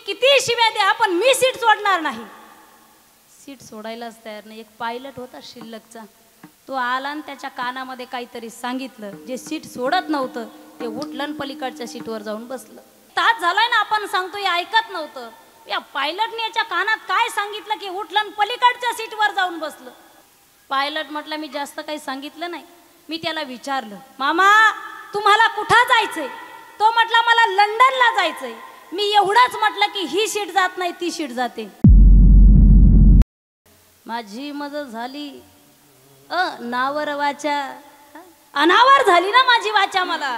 किती शिव्या द्या पण मी सीट सोडणार नाही. सीट सोडायलाच तयार नाही. एक पायलट होता शिल्लकचा, तो आला आणि त्याच्या कानामध्ये काहीतरी सांगितलं. जे सीट सोडत नव्हतं ते उठलं पलीकडच्या सीटवर जाऊन बसलं. तास झालाय ना आपण सांगतोय ऐकत नव्हतं. या पायलटने याच्या कानात काय सांगितलं की उठलं पलीकडच्या सीटवर जाऊन बसलं. पायलट म्हटलं मी जास्त काही सांगितलं नाही. मी त्याला विचारलं, मामा तुम्हाला कुठं जायचंय? तो म्हटला मला लंडनला जायचंय. मी एवढंच म्हटलं की ही सीट जात नाही ती सीट जाते. माझी मदत झाली. नावर वाचा अनावर झाली ना माझी वाचा. मला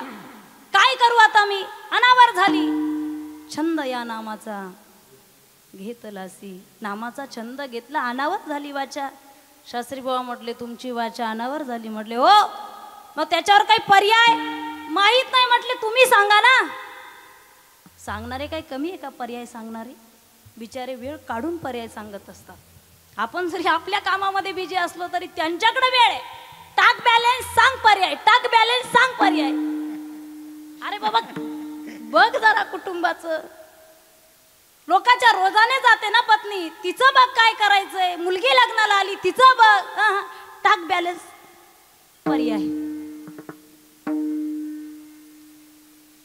काय करू आता मी, अनावर झाली. छंद या नामाचा घेतलासी, नामाचा छंद घेतला, अनावर झाली वाचा. शास्त्री बाबा म्हटले तुमची वाचा अनावर झाली. म्हटले हो, मग त्याच्यावर काही पर्याय माहित नाही. म्हटले तुम्ही सांगा ना. सांगणारे काही कमी आहे का पर्याय सांगणारे? बिचारे वेळ काढून पर्याय सांगत असतात. आपण जरी आपल्या कामामध्ये बिझी असलो तरी त्यांच्याकडे वेळ आहे. टाक बॅलन्स सांग पर्याय, टाक बॅलन्स सांग पर्याय. अरे बाबा बघ जरा कुटुंबाचं. लोकांच्या रोजाने जाते ना पत्नी, तिचं बघ काय करायचंय. मुलगी लग्नाला आली तिचं बघ. टाक बॅलन्स पर्याय.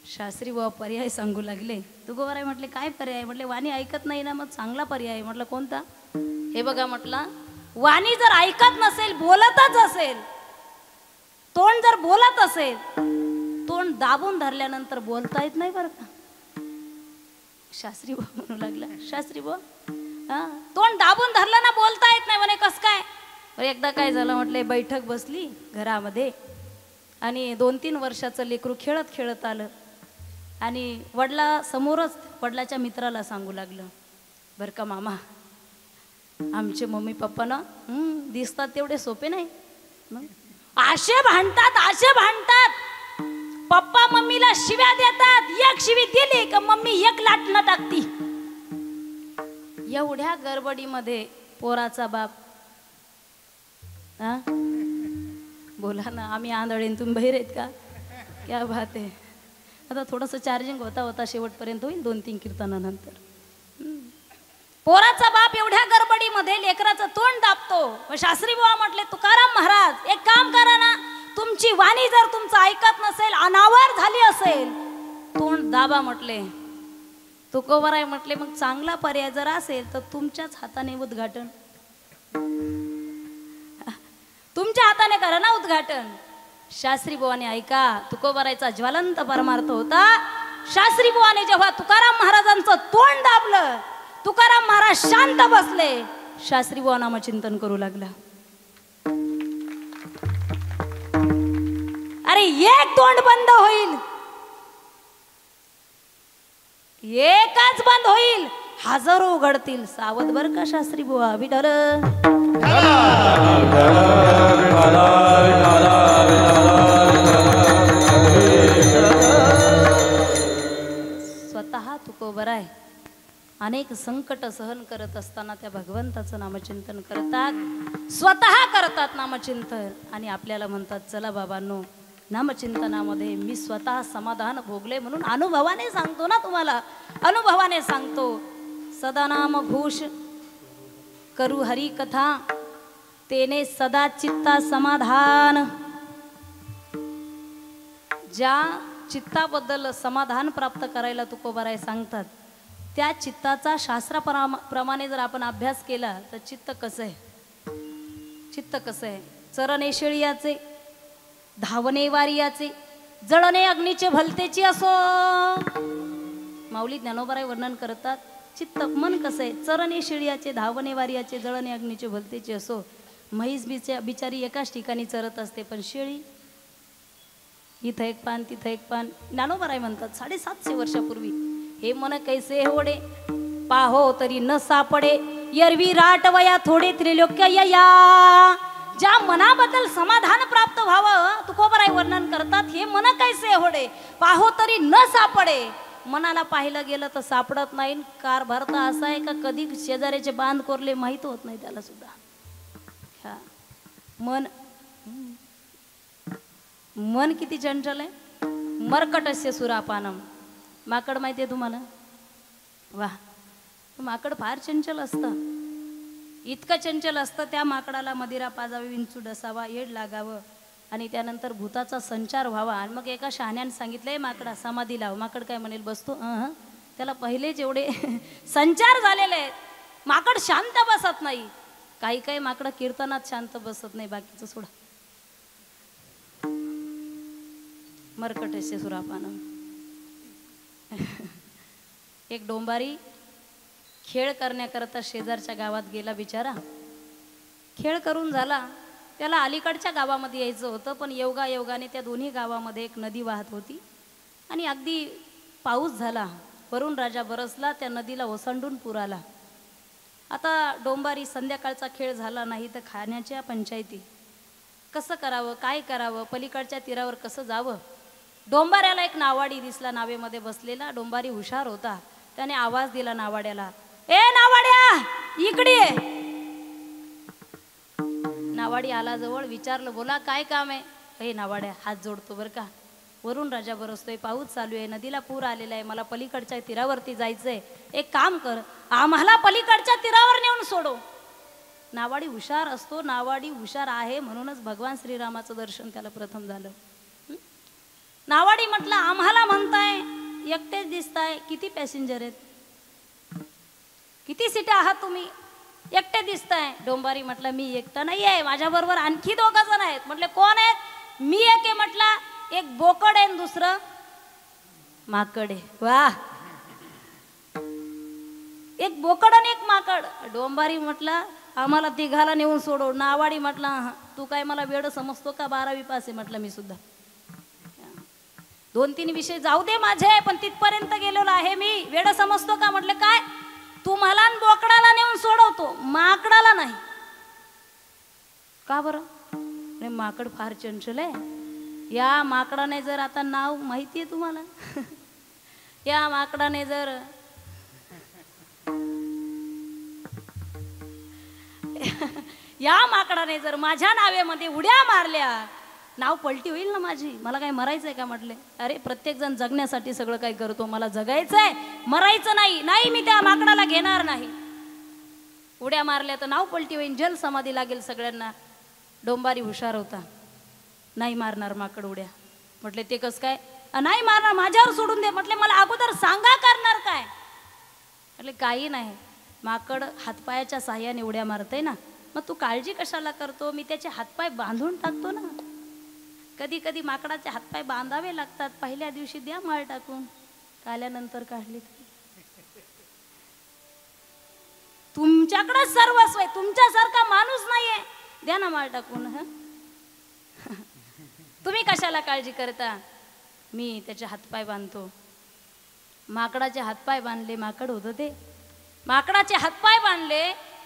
शास्त्री बाबा पर्याय सांगू लागले. तू गोवराय म्हटले काय पर्याय? म्हटले वाणी ऐकत नाही ना, मग चांगला पर्याय. म्हटलं कोणता? हे बघा म्हटलं, वाणी जर ऐकत नसेल, बोलतच असेल, तोंड जर बोलत असेल, तोंड दाबून धरल्यानंतर बोलता येत नाही बरं का. शास्त्री बाबा म्हणू लागला, शास्त्री बाबा तोंड दाबून धरलं ना बोलता येत नाही. म्हणे कस काय? एकदा काय झालं म्हटले, बैठक बसली घरामध्ये आणि 2-3 वर्षाचं लेकरू खेळत खेळत आलं आणि वडला समोरच वडिलाच्या मित्राला सांगू लागलं, बरं का मामा आमचे मम्मी पप्पा ना दिसतात तेवढे सोपे नाही. असे भांडतात, असे भांडतात. पप्पा मम्मीला शिव्या देतात. एक शिवी दिली का मम्मी एक लाटणं टाकती. एवढ्या गडबडीमध्ये पोराचा बाप बोला ना, आम्ही आंधळे तुम्ही बहिर आहेत का? क्या बात आहे. आता थोडंसं चार्जिंग होता होता शेवटपर्यंत होईल 2-3 कीर्तनानंतर. पोराचा बाप एवढ्या गडबडीमध्ये लेकराचं तोंड दाबतो. शास्त्री बाबा म्हटले, तुकाराम महाराज एक काम करा ना, तुमची वाणी जर तुमचं ऐकत नसेल, अनावर झाली असेल, तोंड दाबा. म्हटले तुकोबराय म्हटले मग चांगला पर्याय जर असेल तर तुमच्याच हाताने उद्घाटन, तुमच्या हाताने करा ना उद्घाटन. शास्त्री बुवाने ऐका, तुकोबरायचा ज्वलंत परमार्थ होता. शास्त्री बुवाने जेव्हा तुकाराम महाराजांचं तोंड दाबलं, तुकाराम महाराज शांत बसले. शास्त्री बुवा नामचिंतन करू लागला. अरे एक तोंड बंद होईल, एकच बंद होईल, हजारो उघडतील. सावध बर का शास्त्री बुवा. विठ्ठल स्वतः तुकोबराय अनेक संकट सहन करत असताना त्या भगवंताचं नामचिंतन करतात, स्वतः करतात नामचिंतन आणि आपल्याला म्हणतात चला बाबांनो नामचिंतनामध्ये मी स्वतः समाधान भोगले म्हणून अनुभवाने सांगतो ना तुम्हाला, अनुभवाने सांगतो. सदा नाम घोष करू हरी कथा, तेने सदा चित्ता समाधान. ज्या चित्ताबद्दल समाधान प्राप्त करायला तुकोबराय सांगतात, त्या चित्ताचा शास्त्राप्रमाणे जर आपण अभ्यास केला तर चित्त कसं आहे, चित्त कसं आहे. चरणे शेळियाचे, धावणे वारियाचे, जळणे अग्नीचे भलतेची असो. माऊली ज्ञानोबराय वर्णन करतात चित्त मन कसं आहे. चरणे शेळियाचे, धावणे वारियाचे, जळणे अग्नीचे भलतेची असो. म्हैस बिचारी एकाच ठिकाणी चरत असते, पण शेळी इथं एक पान तिथं एक पान. ज्ञानोबराय म्हणतात 750 वर्षापूर्वी, हे मन कैसे होडे पाहो तरी न सापडे, यरवी राटवया थोडे त्रिलोक्य या. ज्या मनाबद्दल समाधान प्राप्त व्हावं तुकोबराय वर्णन करतात, हे मन कैसे होडे पाहो तरी न सापडे. मनाला पाहिलं गेलं तर सापडत नाही. कार भरता असा आहे का कधी शेजाऱ्याचे बांध कोरले माहित होत नाही त्याला सुद्धा. मन मन किती चंचल आहे. मर्कटस्य सुरापानम. माकड माहिती आहे तुम्हाला? वाह. माकड फार चंचल असतं, इतकं चंचल असतं त्या माकडाला मदिरा पाजावी, विंचू डसावा, येड लागावं आणि त्यानंतर भूताचा संचार व्हावा. आणि मग एका शहाण्याने सांगितलंय माकडा समाधी लाव. माकड काय म्हणेल, बसतो. त्याला पहिलेच एवढे संचार झालेले आहेत. माकड शांत बसत नाही. काही काही माकडं कीर्तनात शांत बसत नाही, बाकीचं सोडा. मरकटस्य सुरापानं. एक डोंबारी खेळ करण्याकरता शेजारच्या गावात गेला बिचारा. खेळ करून झाला, त्याला अलीकडच्या गावामध्ये यायचं होतं, पण योगायोगाने त्या दोन्ही गावामध्ये एक नदी वाहत होती आणि अगदी पाऊस झाला, वरून राजा बरसला, त्या नदीला ओसंडून पूर आला. आता डोंबारी संध्याकाळचा खेळ झाला नाही तर खाण्याच्या पंचायती, कसं करावं, काय करावं, पलीकडच्या तीरावर कसं जावं. डोंबाऱ्याला एक नावाडी दिसला, नावेमध्ये बसलेला. डोंबारी हुशार होता, त्याने आवाज दिला नावाड्याला, ए नावाड्या इकडे ये. नावाडी आला जवळ, विचारलं, बोला काय काम आहे. हे नावाड्या हात जोडतो बरं का, वरून राजा बरसतोय, पाऊस चालू आहे, नदीला पूर आलेला आहे, मला पलीकडच्या तीरावरती जायचंय, एक काम कर, आम्हाला पलीकडच्या तीरावर नेऊन सोडव. नावाडी हुशार असतो, नावाडी हुशार आहे म्हणूनच भगवान श्रीरामाचं दर्शन त्याला प्रथम झालं. नावाडी म्हटलं, आम्हाला म्हणताय, एकटेच दिसताय, किती पॅसेंजर आहेत, किती सीटा आहात तुम्ही, एकटे दिसताय. डोंबारी म्हटलं, मी एकटा नाही आहे, माझ्याबरोबर आणखी 2 जण आहेत. म्हटले कोण आहेत. मी एक आहे म्हटलं, एक बोकड आहे, दुसरं माकड आहे. वा, एक बोकड आणि एक माकड. डोंबारी म्हटलं, आम्हाला तिघाला नेऊन सोडव. नावाडी म्हटलं, तू काय मला वेड समजतो का, 12वी पास आहे म्हटलं मी सुद्धा. 2-3 विषय जाऊ दे माझे, पण तिथपर्यंत गेलेलो आहे मी, वेड समजतो का. म्हटलं काय, तू मला बोकडाला नेऊन सोडवतो, माकडाला नाही. का बरं. माकड फार चंचल आहे. या माकडाने जर, आता नाव माहिती आहे तुम्हाला, या माकडाने जर या माकडाने जर माझ्या नावेमध्ये उड्या मारल्या, नाव पलटी होईल ना माझी. मला काय मरायचंय का. म्हटले, अरे प्रत्येक जण जगण्यासाठी सगळं काही करतो, मला जगायचंय, मरायचं नाही. नाही, मी त्या माकडाला घेणार नाही. उड्या मारल्या तर नाव पलटी होईल, जल समाधी लागेल सगळ्यांना. डोंबारी हुशार होता, नाही मारणार माकड उड्या. म्हटले ते कसं काय. नाही मारणार, माझ्यावर सोडून दे. म्हटले मला अगोदर सांगा करणार काय. म्हटले काही नाही, माकड हातपायाच्या साह्याने उड्या मारते ना, मग तू काळजी कशाला करतो, मी त्याचे हातपाय बांधून टाकतो ना. कधी कधी माकडाचे हातपाय बांधावे लागतात. पहिल्या दिवशी द्या माळ टाकून, काल्यानंतर काढली. तुमच्याकडे सर्वस्व आहे, तुमच्यासारखा माणूस नाहीये, द्या ना माळ टाकून. तुम्ही कशाला काळजी करता. मी त्याचे हातपाय बांधतो. माकडाचे हातपाय बांधले, माकड होतं ते. माकडाचे हातपाय बांधले,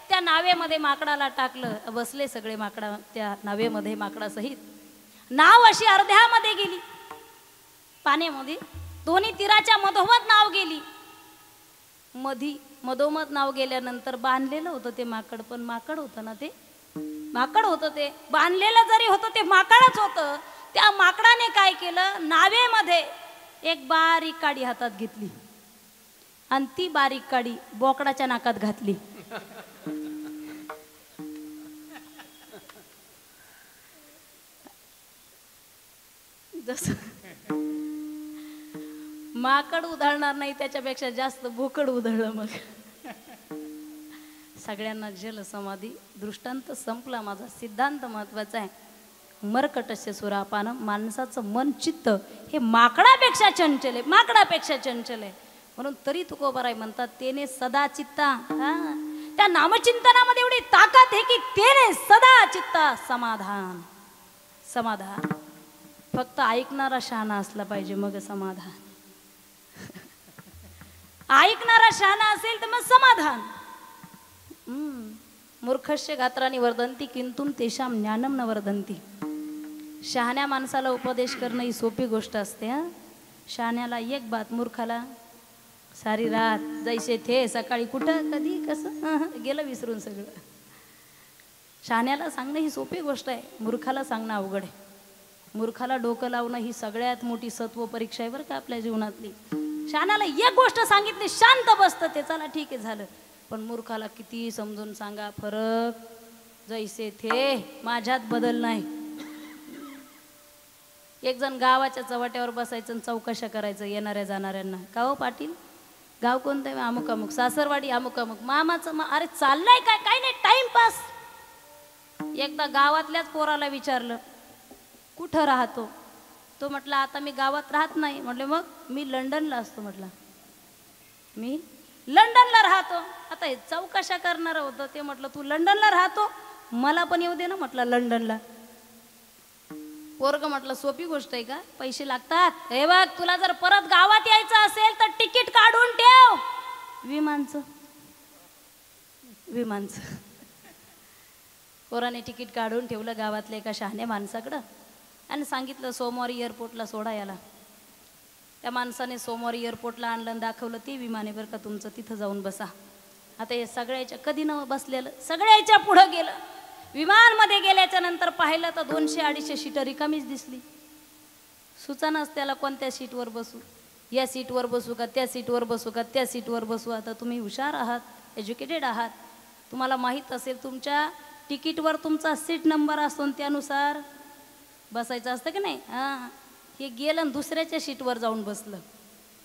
त्या नावेमध्ये माकडाला टाकलं, बसले सगळे माकडा त्या नावेमध्ये माकडासहित. नाव अशी अर्ध्यामध्ये गेली पाण्यामध्ये, दोन्ही तीराच्या मधोमध नाव गेली. मधोमध नाव गेल्यानंतर बांधलेलं होतं ते माकड, पण माकड होतं ना ते, माकड होतं ते, बांधलेलं जरी होतं ते माकडच होतं. त्या माकडाने काय केलं, नावेमध्ये एक बारीक काडी हातात घेतली आणि ती बारीक काडी बोकडाच्या नाकात घातली. जसं माकड उधळणार नाही, त्याच्यापेक्षा जास्त बोकड उधळलं. मग सगळ्यांना जल समाधी. दृष्टांत संपला. माझा सिद्धांत महत्वाचा आहे. मरकटस्य सुरापानं. माणसाचं मन चित्त हे माकडापेक्षा चंचल आहे, माकडापेक्षा चंचल आहे. म्हणून तरी तुकोबाराय म्हणतात, तेने सदा चित्ता. त्या नामचिंतनामध्ये एवढी ताकद आहे की तेने सदा चित्ता समाधान. समाधान फक्त ऐकणारा शहाणा असला पाहिजे, मग समाधान. ऐकणारा शहाणा असेल तर मग समाधान. मूर्खस्य गात्रानी वर्धंती किंतुम तेषाम ज्ञानम न वर्धंती. शहाण्या माणसाला उपदेश करणं ही सोपी गोष्ट असते. शहाण्याला एक बात, मूर्खाला सारी रात जैसे थे, सकाळी कुठं कधी कसं गेलं विसरून सगळं. शहाण्याला सांगणं ही सोपी गोष्ट आहे, मूर्खाला सांगणं अवघड आहे. मूर्खाला डोकं लावणं ही सगळ्यात मोठी सत्व परीक्षा आहे बरं का आपल्या जीवनातली. शानाला एक गोष्ट सांगितली शांत बसतं ते, चला ठीक आहे झालं. पण मूर्खाला किती समजून सांगा, फरक जैसे थे माझ्यात बदल नाही. एक जण गावाच्या चव्हाट्यावर बसायचं आणि चौकशा करायचं येणाऱ्या जाणाऱ्यांना, का हो पाटील गाव कोणतं आहे? अमुक अमुक. सासरवाडी अमुक अमुक. मामाचं अरे चाललंय काय? काय नाही, टाइमपास. एकदा गावातल्याच पोराला विचारलं कुठं राहतो, तो म्हटला आता मी गावात राहत नाही. म्हटले मग? मी लंडनला असतो. म्हटला मी लंडनला राहतो. आता हे चौकशा करणार होतं ते, म्हटलं तू लंडनला राहतो, मला पण येऊ दे ना म्हटलं लंडनला. पोरग म्हटलं सोपी गोष्ट आहे का? पैसे लागतात. हे बघ तुला जर परत गावात यायचं असेल तर तिकीट काढून ठेव विमानचं. पोराने तिकीट काढून ठेवलं गावातल्या एका शहाण्या माणसाकडं आणि सांगितलं सोमवारी एअरपोर्टला सोडा याला. त्या माणसाने सोमवारी एअरपोर्टला आणलं आणि दाखवलं ते विमान आहे बरं का तुमचं, तिथं जाऊन बसा. आता हे सगळ्याच्या कधी न बसलेलं सगळ्याच्या पुढं गेलं. विमानमध्ये गेल्याच्या नंतर पाहिलं तर 200-250 सीटं रिकामीच दिसली. सुचनाच त्याला कोणत्या सीटवर बसू, या सीटवर बसू का त्या सीटवर बसू का त्या सीटवर बसू. आता तुम्ही हुशार आहात, एज्युकेटेड आहात, तुम्हाला माहीत असेल तुमच्या तिकीटवर तुमचा सीट नंबर असतो त्यानुसार बसायचं असतं की नाही. हां, हे गेलं आणि दुसऱ्याच्या सीटवर जाऊन बसलं.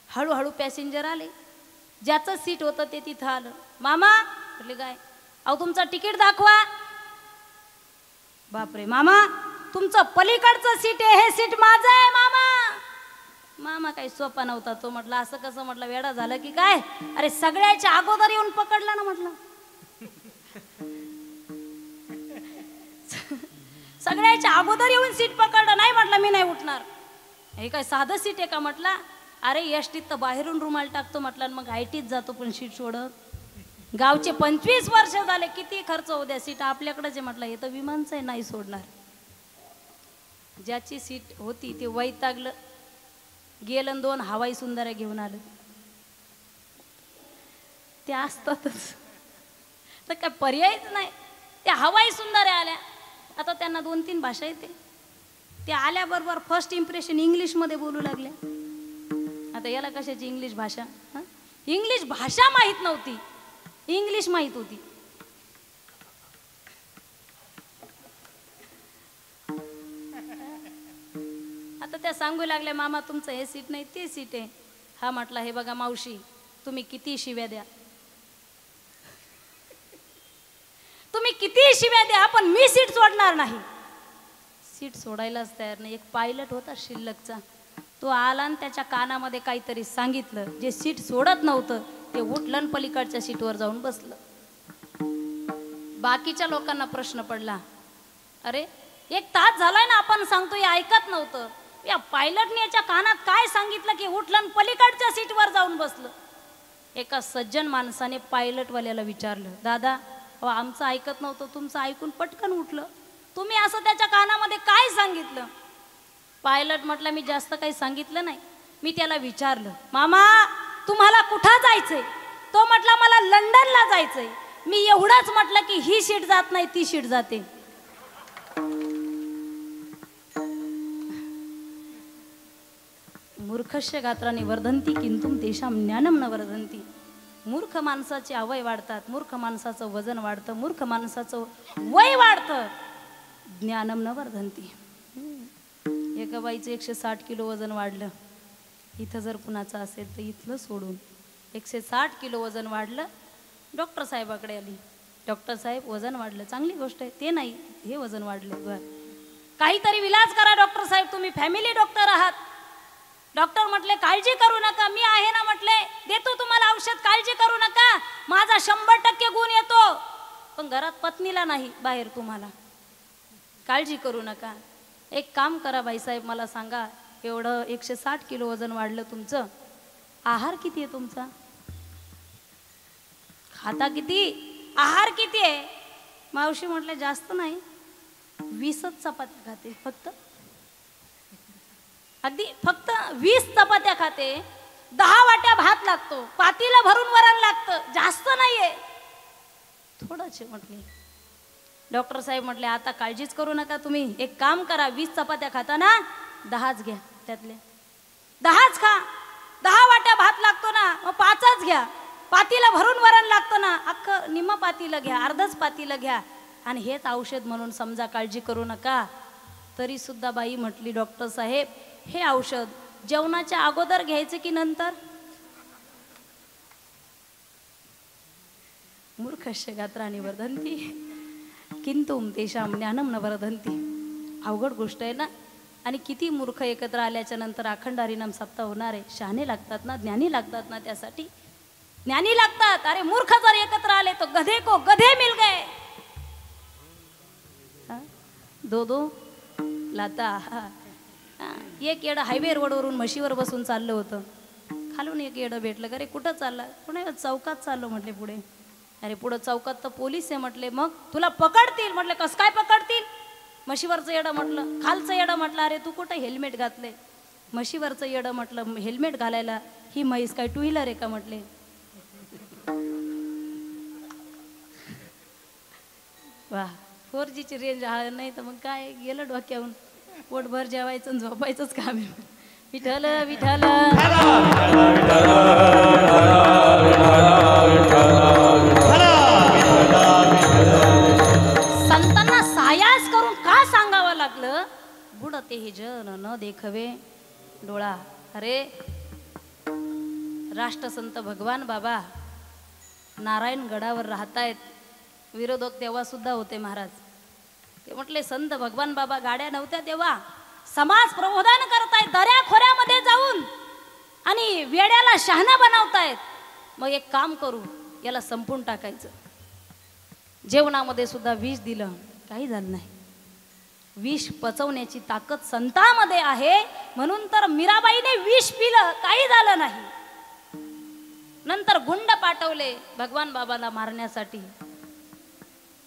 हळूहळू पॅसेंजर आले, ज्याचं सीट होतं ते तिथं आलं. मामा म्हटले काय? अहो तुमचं तिकीट दाखवा. बापरे मामा तुमचं पलीकडचं सीट आहे, हे सीट माझं आहे मामा. मामा काही सोपा नव्हता तो. म्हटलं असं कसं? म्हटलं वेडा झालं की काय? अरे सगळ्याच्या अगोदर येऊन पकडला ना म्हटलं. सगळ्याच्या अगोदर येऊन सीट पकडलं. नाही म्हटलं मी नाही उठणार. हे काय साधं सीट आहे का? म्हटलं अरे एसटीत तर बाहेरून रुमाल टाकतो म्हटलं, मग आयटीत जातो पण सीट सोडत. गावचे 25 वर्ष झाले, किती खर्च होऊ द्या, सीट आपल्याकडेच आहे. म्हटलं हे तर विमानचं आहे, नाही सोडणार. ज्याची सीट होती ते वैतागलं, गेलं 2 हवाई सुंदर्या घेऊन आलं. ते असतातच तर काय पर्यायच नाही. त्या हवाई सुंदर्या आल्या. आता त्यांना 2-3 भाषा येते. ते आल्याबरोबर फर्स्ट इम्प्रेशन इंग्लिशमध्ये बोलू लागल्या. आता याला कशाची इंग्लिश भाषा? इंग्लिश भाषा माहीत नव्हती, इंग्लिश माहीत होती. आता त्या सांगू लागल्या मामा तुमचं हे सीट नाही ते सीट आहे. हा म्हटला हे बघा मावशी तुम्ही किती शिव्या द्या, तुम्ही किती शिव्या द्या, पण मी सीट सोडणार नाही. सीट सोडायलाच तयार नाही. एक पायलट होता शिल्लकचा, तो आला आणि त्याच्या कानामध्ये काहीतरी सांगितलं. जे सीट सोडत नव्हतं ते उठलं पलीकडच्या सीटवर जाऊन बसलं. बाकीच्या लोकांना प्रश्न पडला, अरे 1 तास झालाय ना आपण सांगतो, हे ऐकत नव्हतं. या पायलटने याच्या कानात काय सांगितलं की उठलं पलीकडच्या सीटवर जाऊन बसलं. एका सज्जन माणसाने पायलटवाल्याला विचारलं, दादा आमचं ऐकत नव्हतं, तुमचं ऐकून पटकन उठलं, तुम्ही असं त्याच्या कानामध्ये काय सांगितलं? पायलट म्हटलं मी जास्त काही सांगितलं नाही. मी त्याला विचारलं मामा तुम्हाला कुठं जायचंय? तो म्हटला मला लंडनला जायचंय. मी एवढंच म्हटलं की ही सीट जात नाही ती सीट जाते. मूर्खस्य गात्राने वर्धन्ति किंतुम तेषां ज्ञानम न वर्धन्ति. मूर्ख माणसाचे अवय वाढतात, मूर्ख माणसाचं वजन वाढतं, मूर्ख माणसाचं वय वाढतं, ज्ञानम न वर्धन्ति. एका बाईचं 160 किलो वजन वाढलं. इथं जर कुणाचं असेल तर इथलं सोडून 160 किलो वजन वाढलं. डॉक्टर साहेबाकडे आली. डॉक्टर साहेब वजन वाढलं, चांगली गोष्ट आहे. ते नाही, हे वजन वाढलं, बरं काहीतरी विलाज करा डॉक्टर साहेब, तुम्ही फॅमिली डॉक्टर आहात. डॉक्टर म्हटले काळजी करू नका, मी आहे ना, म्हटले देतो तुम्हाला औषध, काळजी करू नका, माझा 100% गुण येतो. पण घरात पत्नीला नाही, बाहेर तुम्हाला. काळजी करू नका. एक काम करा बाईसाहेब, मला सांगा एवढं 160 किलो वजन वाढलं तुमचं, आहार किती आहे तुमचा? खाता किती? आहार किती आहे? मावशी म्हटले जास्त नाही, 20च चपात्या खाते फक्त. अगदी फक्त 20 चपात्या खाते, 10 वाट्या भात लागतो, पातीला भरून वरण लागतं, जास्त नाहीये, थोडंच म्हटले. डॉक्टर साहेब म्हटले आता काळजीच करू नका, तुम्ही एक काम करा, 20 चपात्या खाता ना, 10च घ्या, त्यातले 10च खा, 10 वाट्या भात लागतो ना, मग 5च घ्या. पातीला भरून वरण लागतं ना, अख्खं निम्म पातीला घ्या, अर्धच पातीला घ्या. आणि हेच औषध म्हणून समजा, काळजी करू नका. तरी सुद्धा बाई म्हटली, डॉक्टर साहेब हे औषध जेवणाच्या अगोदर घ्यायचे की नंतर? मूर्खस्य गात्राणि वर्धन्ति किंतु तेषां ज्ञानं न वर्धन्ति. अवघड गोष्ट आहे ना. आणि किती मूर्ख एकत्र आल्याच्या नंतर अखंड हरिनाम सप्ताह होणार आहे. शहाणे लागतात ना, ज्ञानी लागतात ना, त्यासाठी ज्ञानी लागतात. अरे मूर्ख जर एकत्र आले तो गधे को गधे मिल गए. दो लाता. एक येडं हायवे रोडवरून म्हशीवर बसून चाललं होतं. खालून एक येडं भेटलं. अरे कुठं चालला? पुणे चौकात चाललो म्हटले. पुढे अरे पुढं चौकात तर पोलीस आहे म्हटले. मग तुला पकडतील म्हटलं. कसं काय पकडतील? म्हशीवरचं येडं म्हटलं. खालचं येडं म्हटलं. अरे तू कुठं हेल्मेट घातले? म्हशीवरचं येडं म्हटलं. हेल्मेट घालायला ही म्हैस काय 2 व्हीलर आहे का म्हटले. वा 4G ची रेंज नाही तर मग काय गेलं डोक्यावरून. पोटभर जेवायचं आणि झोपायचंच काम आहे. विठ्ठल विठ्ठल संतांना सायास करून का सांगावं लागलं? बुडते हे जन न देखवे डोळा. अरे राष्ट्रसंत भगवान बाबा नारायण गडावर राहतायत. विरोधक तेव्हा सुद्धा होते महाराज. ते म्हटले संत भगवान बाबा गाड्या नव्हत्या तेव्हा समाज प्रबोधन करतायत दऱ्या खोऱ्यामध्ये जाऊन आणि वेड्याला शहाणा बनवतायत. मग एक काम करू, याला संपून टाकायचं. जेवणामध्ये सुद्धा विष दिलं, काही झालं नाही. विष पचवण्याची ताकद संतांमध्ये आहे म्हणून तर मीराबाईने विष पिलं, काही झालं नाही. नंतर गुंड पाठवले भगवान बाबाला मारण्यासाठी.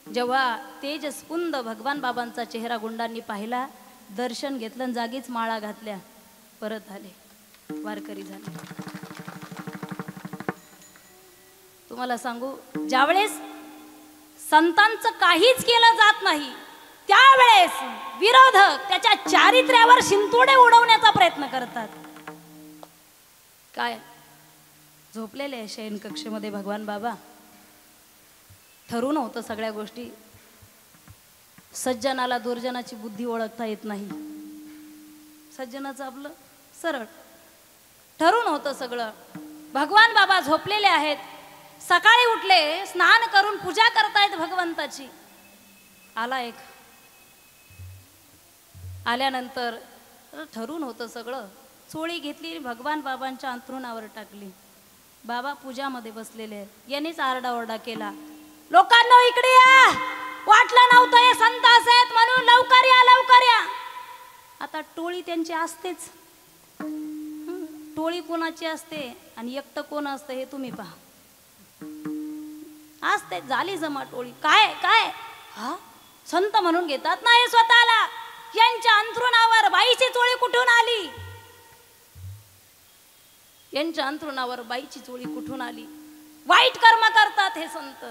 जेव्हा तेजस्पुंद भगवान बाबांचा चेहरा गुंडांनी पाहिला, दर्शन घेतलं, जागीच माळा घातल्या, परत आले, वारकरी झाले. तुम्हाला सांगू, ज्यावेळेस संतांचं काहीच केलं जात नाही त्यावेळेस विरोधक त्याच्या चारित्र्यावर शिंतोडे उडवण्याचा प्रयत्न करतात. काय झोपलेले शयन कक्षेमध्ये भगवान बाबा. ठरून होतं सगळ्या गोष्टी. सज्जनाला दुर्जनाची बुद्धी ओळखता येत नाही. सज्जनाचं आपलं सरळ. ठरून होतं सगळं. भगवान बाबा झोपलेले आहेत. सकाळी उठले, स्नान करून पूजा करतायत भगवंताची. आला एक. आल्यानंतर ठरून होतं सगळं. चोळी घेतली, भगवान बाबांच्या अंथरुणावर टाकली. बाबा पूजामध्ये बसलेले आहेत. यांनीच आरडाओरडा केला, लोकांना इकडे या, वाटलं नव्हतं हे संत असेत म्हणून, लवकर या लवकर या. आता टोळी त्यांची असतेच. टोळी कोणाची असते आणि एकटं कोण असतं हे तुम्ही पहा. असते झाली जमा टोळी. काय काय हा संत म्हणून घेतात ना हे स्वतःला. यांच्या अंथरुणावर बाईची चोळी कुठून आली? यांच्या अंथरुणावर बाईची चोळी कुठून आली? वाईट कर्म करतात हे संत.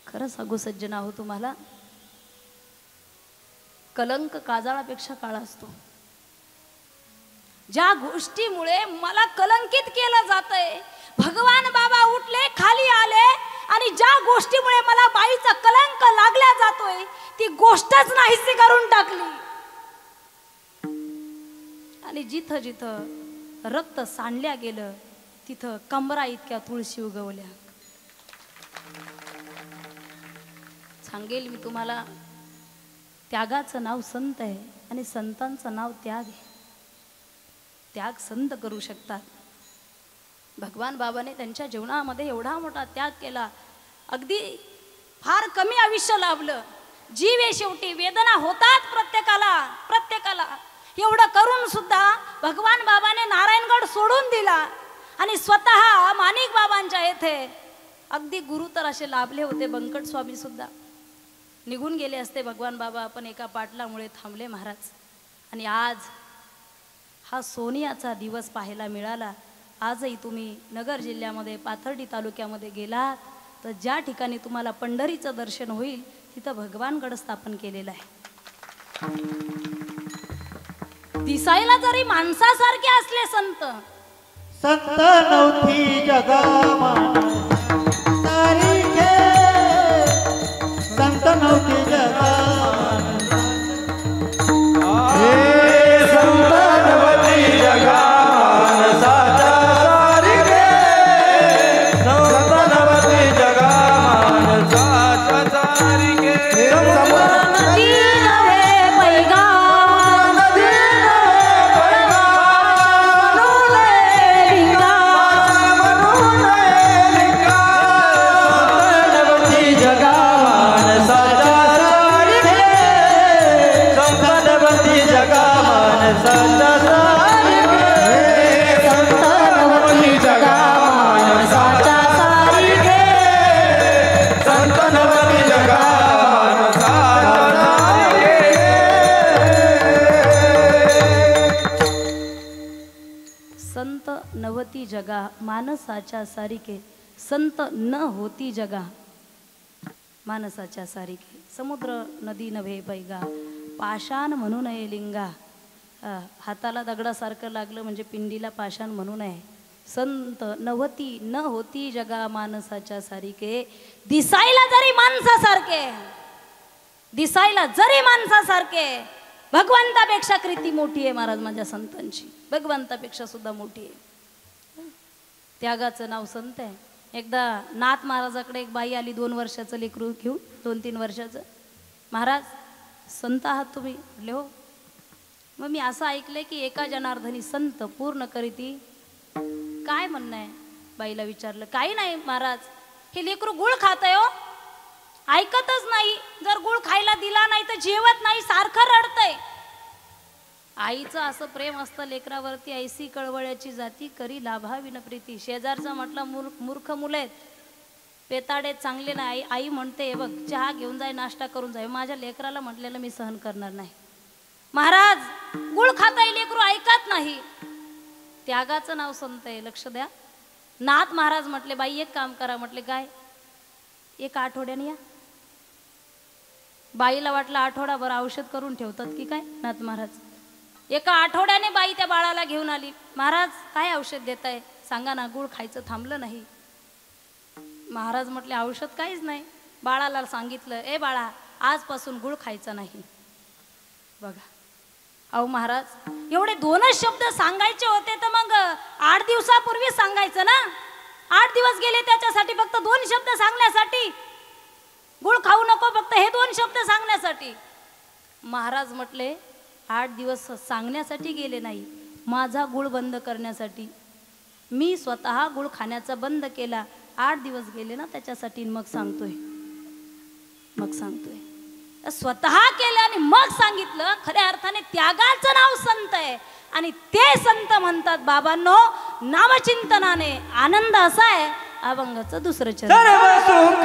खरं सांगू सज्जना हो तुम्हाला, कलंक काजळापेक्षा काळा असतो. ज्या गोष्टीमुळे मला कलंकित केलं जातंय, भगवान बाबा उठले, खाली आले आणि ज्या गोष्टीमुळे मला बाईचा कलंक लागला जातोय ती गोष्टच नाहीशी करून टाकली. आणि जिथं जिथं रक्त सांडल्या गेलं तिथं कमरा इतक्या तुळशी उगवल्या. सांगेल मी तुम्हाला, त्यागाचं नाव संत आहे आणि संतांचं नाव त्याग आहे. त्याग संत करू शकतात. भगवान बाबाने त्यांच्या जीवनामध्ये एवढा मोठा त्याग केला. अगदी फार कमी आयुष्य लाभलं. जीव आहे शेवटी, वेदना होतात प्रत्येकाला प्रत्येकाला. एवढं करून सुद्धा भगवान बाबाने नारायणगड सोडून दिला आणि स्वतः माणिक बाबांच्या येथे अगदी गुरु तर असे लाभले होते. बंकट स्वामी सुद्धा निघून गेले असते भगवान बाबा, पण एका पाटलामुळे थांबले महाराज. आणि आज हा सोनियाचा दिवस पाहायला मिळाला. आजही तुम्ही नगर जिल्ह्यामध्ये पाथर्डी तालुक्यामध्ये गेलात तर ज्या ठिकाणी तुम्हाला पंढरीचं दर्शन होईल तिथं भगवानगड स्थापन केलेलं आहे. दिसायला जरी माणसासारखे असले संत, संत नव्हती जगामान सारिखे संत नव्हती जगामान संत नव्हती जगामान साचा सारिखे संत नव्हती जगामान साचा सारिखे नदी नव्हे पैगा नदी पैगा म्हणून लिंगा म्हणून लिंगा संत नव्हती जगामान साचा सारिखे संत नव्हती जगामान साचा सारिखे संत नव्हती जगामान साचा सारिखे संत नव्हती जगामान साचा संत नवती जगा मानसाच्या सारिके संत न होती जगा मानसाच्या सारिके समुद्र नदी नव्हे पैगा पाषाण म्हणू नये लिंगा हाताला दगडासारखं लागलं म्हणजे पिंडीला पाषाण म्हणू नये संत नवती न होती जगा मानसाच्या सारिके दिसायला जरी माणसासारखे दिसायला जरी माणसासारखे भगवंतापेक्षा कृती मोठी आहे महाराज माझ्या संतांची भगवंतापेक्षा सुद्धा मोठी आहे त्यागाचं नाव संत आहे एकदा नाथ महाराजाकडे एक बाई आली 2 वर्षाचं लेकरू घेऊन 2-3 वर्षाचं महाराज संत आहात तुम्ही म्हटले हो मग मी असं ऐकलंय की एका जनार्दनी संत पूर्ण करीती काय म्हणणं आहे बाईला विचारलं काही नाही महाराज हे लेकरू गुळ खातंय हो ऐकतच नाही जर गुळ खायला दिला नाही तर जेवत नाही सारखं रडतंय आईचं असं प्रेम असतं लेकरावरती ऐसी कळवळ्याची जाती करी लाभाविन प्रीती शेजारचा म्हटलं मूर्ख मुलं आहेत पेताडे चांगले नाही आई म्हणते हे बघ चहा घेऊन जाय नाश्ता करून जाय माझ्या लेकराला म्हटलेलं मी सहन करणार नाही महाराज गुळ खाताय लेकरू ऐकत नाही त्यागाचं नाव संत आहे लक्ष द्या नाथ महाराज म्हटले बाई एक काम करा म्हटले काय 1 आठवड्याने या बाईला वाटलं आठवडाभर औषध करून ठेवतात की काय नाथ महाराज 1 आठवड्याने बाई त्या बाळाला घेऊन आली महाराज काय औषध देताय सांगा ना गुळ खायचं थांबलं नाही महाराज म्हटले औषध काहीच नाही बाळाला सांगितलं ए बाळा आजपासून गुळ खायचा नाही बघा अहो महाराज एवढे 2च शब्द सांगायचे होते तर मग 8 दिवसापूर्वी सांगायचं ना 8 दिवस गेले त्याच्यासाठी फक्त 2 शब्द सांगण्यासाठी गुळ खाऊ नको फक्त हे 2 शब्द सांगण्यासाठी महाराज म्हटले 8 दिवस सांगण्यासाठी गेले नाही माझा गुळ बंद करण्यासाठी मी स्वतः गुळ खाण्याचा बंद केला 8 दिवस गेले ना त्याच्यासाठी मग सांगतोय स्वतः केलं आणि मग सांगितलं खऱ्या अर्थाने त्यागाचं नाव संत आहे आणि ते संत म्हणतात बाबांनो नामचिंतनाने आनंद असा आहे अभंगाचं 2रं चरण सर्व सुख